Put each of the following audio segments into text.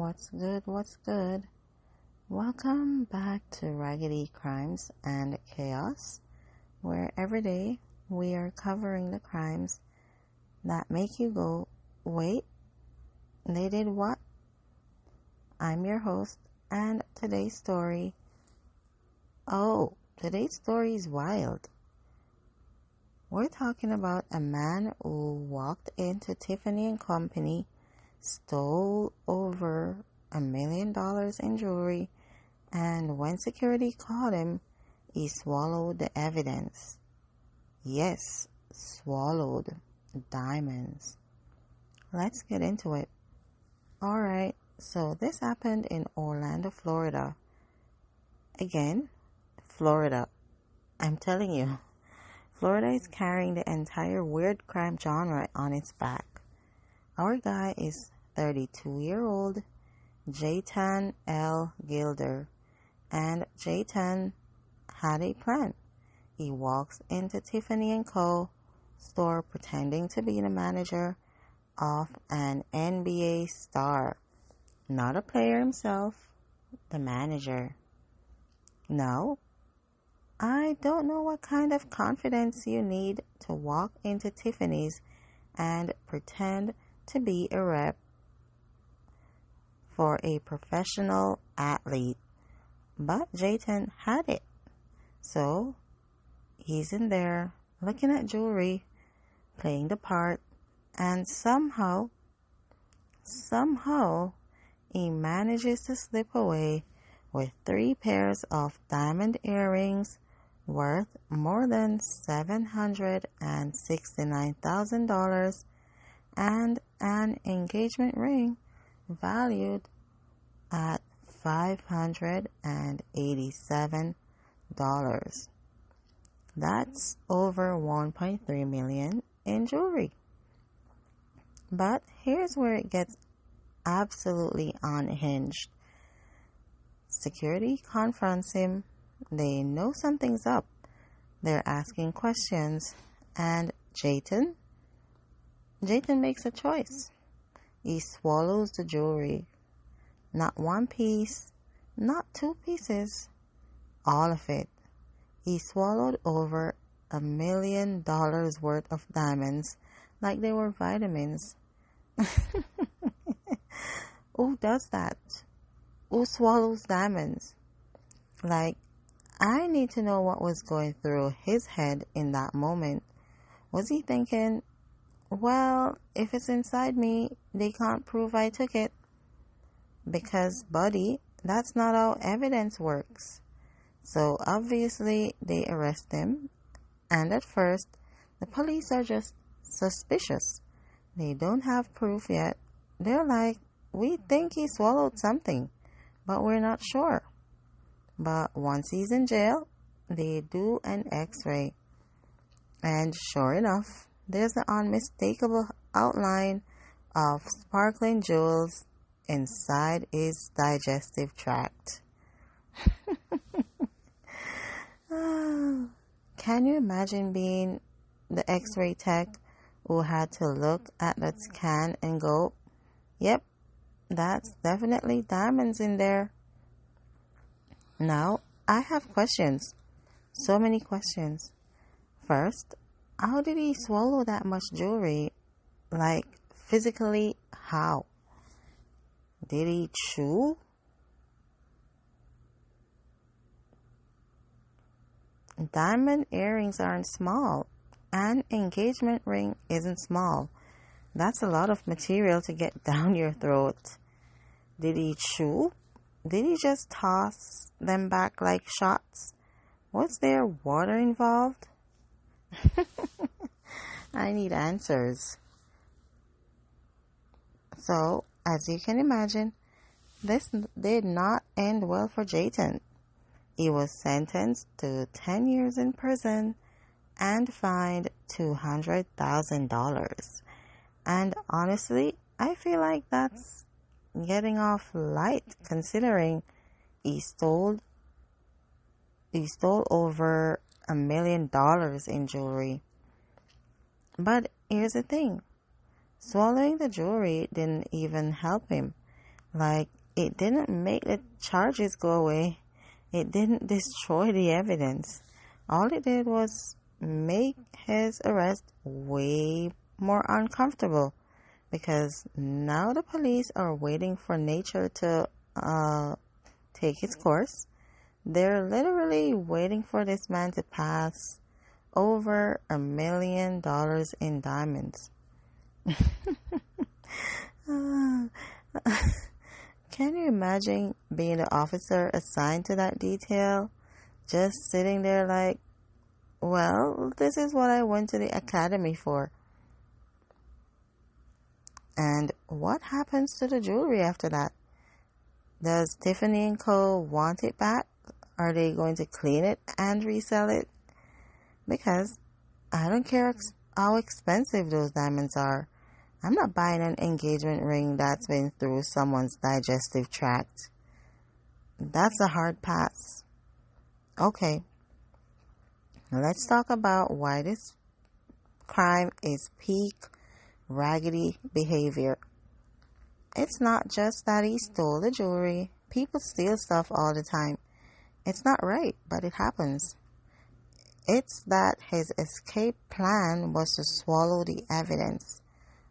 What's good? What's good? Welcome back to Raggedy Crimes and Chaos, where every day we are covering the crimes that make you go, wait, they did what? I'm your host, and today's story is wild. We're talking about a man who walked into Tiffany Company, stole over $1 million in jewelry, and when security caught him, he swallowed the evidence. Yes, swallowed diamonds. Let's get into it. Alright, so this happened in Orlando, Florida. Again, Florida. I'm telling you, Florida is carrying the entire weird crime genre on its back. Our guy is 32-year-old Jaytan L. Gilder, and Jaytan had a plan. He walks into Tiffany Co. store pretending to be the manager of an NBA star. Not a player himself, the manager. Now, I don't know what kind of confidence you need to walk into Tiffany's and pretend to be a rep for a professional athlete, but Jaytan had it. So he's in there looking at jewelry, playing the part, and somehow he manages to slip away with 3 pairs of diamond earrings worth more than $769,000 and an engagement ring valued at $587. That's over $1.3 million in jewelry. But here's where it gets absolutely unhinged. Security confronts him. They know something's up. They're asking questions. And Jaytan makes a choice. He swallows the jewelry. Not 1 piece, not 2 pieces, all of it. He swallowed over $1 million worth of diamonds like they were vitamins. Who does that? Who swallows diamonds? Like, I need to know what was going through his head in that moment. Was he thinking, well, if it's inside me, they can't prove I took it? Because, buddy, that's not how evidence works. So, obviously, they arrest him. And at first, the police are just suspicious. They don't have proof yet. They're like, we think he swallowed something, but we're not sure. But once he's in jail, they do an x-ray. And sure enough, there's the unmistakable outline of sparkling jewels inside his digestive tract. Can you imagine being the x-ray tech who had to look at that scan and go, yep, that's definitely diamonds in there? Now, I have questions. So many questions. First, how did he swallow that much jewelry? Like, physically, how? Did he chew? Diamond earrings aren't small. An engagement ring isn't small. That's a lot of material to get down your throat. Did he chew? Did he just toss them back like shots? Was there water involved? I need answers. So, as you can imagine, this did not end well for Jaytan. He was sentenced to 10 years in prison and fined $200,000. And honestly, I feel like that's getting off light considering he stole over $1 million in jewelry. But here's the thing. Swallowing the jewelry didn't even help him. Like, it didn't make the charges go away. It didn't destroy the evidence. All it did was make his arrest way more uncomfortable, because now the police are waiting for nature to take its course. They're literally waiting for this man to pass over $1 million in diamonds. Can you imagine being the officer assigned to that detail? Just sitting there like, well, this is what I went to the academy for. And what happens to the jewelry after that? Does Tiffany Co. want it back? Are they going to clean it and resell it? Because I don't care how expensive those diamonds are. I'm not buying an engagement ring that's been through someone's digestive tract. That's a hard pass. Okay, let's talk about why this crime is peak Raggedy behavior. It's not just that he stole the jewelry. People steal stuff all the time. It's not right, but it happens. It's that his escape plan was to swallow the evidence.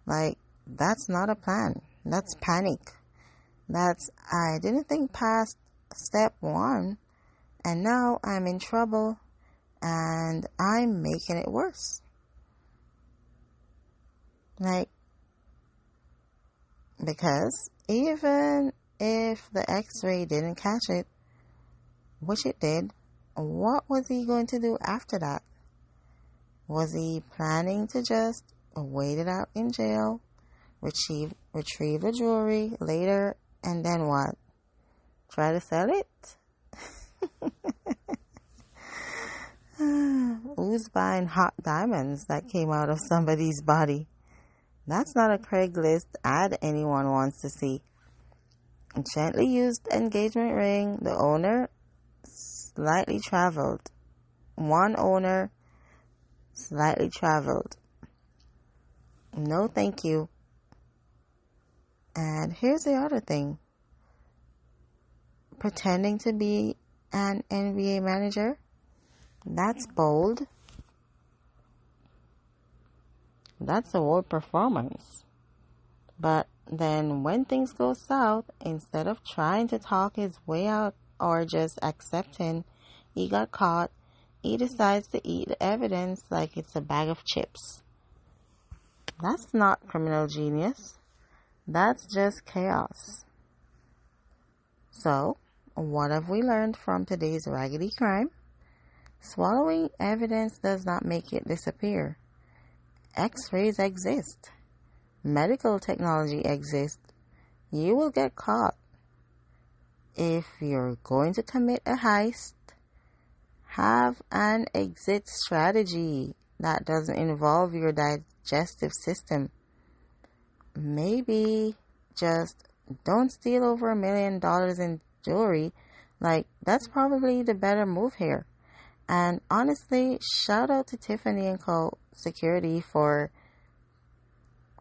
Like, that's not a plan. That's panic. That's, I didn't think past step 1, and now I'm in trouble, and I'm making it worse. Like, because even if the x-ray didn't catch it, which it did, what was he going to do after that? Was he planning to just wait it out in jail, retrieve the jewelry later, and then what? Try to sell it? Who's buying hot diamonds that came out of somebody's body? That's not a Craigslist ad anyone wants to see. A gently used engagement ring, the owner slightly traveled. One owner slightly traveled. No thank you. And here's the other thing. Pretending to be an NBA manager, that's bold. That's a bold performance. But then when things go south, instead of trying to talk his way out or just accepting he got caught, he decides to eat the evidence like it's a bag of chips. That's not criminal genius. That's just chaos. So, what have we learned from today's Raggedy crime? Swallowing evidence does not make it disappear. X-rays exist. Medical technology exists. You will get caught. If you're going to commit a heist, have an exit strategy that doesn't involve your digestive system. Maybe just don't steal over $1 million in jewelry. Like, that's probably the better move here. And honestly, shout out to Tiffany Co. security for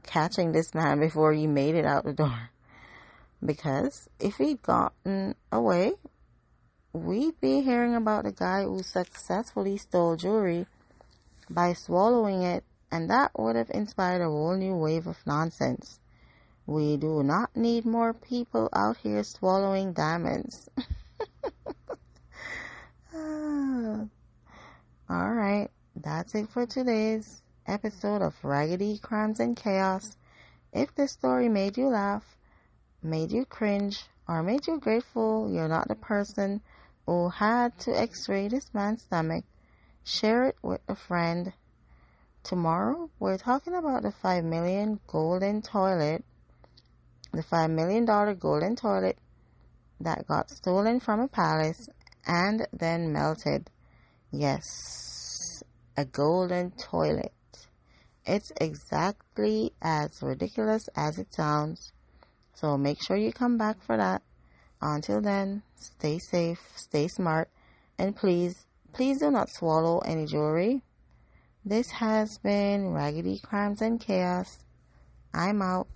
catching this man before he made it out the door. Because if he'd gotten away, we'd be hearing about a guy who successfully stole jewelry by swallowing it, and that would have inspired a whole new wave of nonsense. We do not need more people out here swallowing diamonds. Alright, that's it for today's episode of Raggedy Crimes and Chaos. If this story made you laugh, made you cringe, or made you grateful you're not the person who had to x-ray this man's stomach, share it with a friend. Tomorrow, we're talking about the $5 million golden toilet. The $5 million golden toilet that got stolen from a palace and then melted. Yes, a golden toilet. It's exactly as ridiculous as it sounds. So make sure you come back for that. Until then, stay safe, stay smart, and please do not swallow any jewelry. This has been Raggedy Crimes and Chaos. I'm out.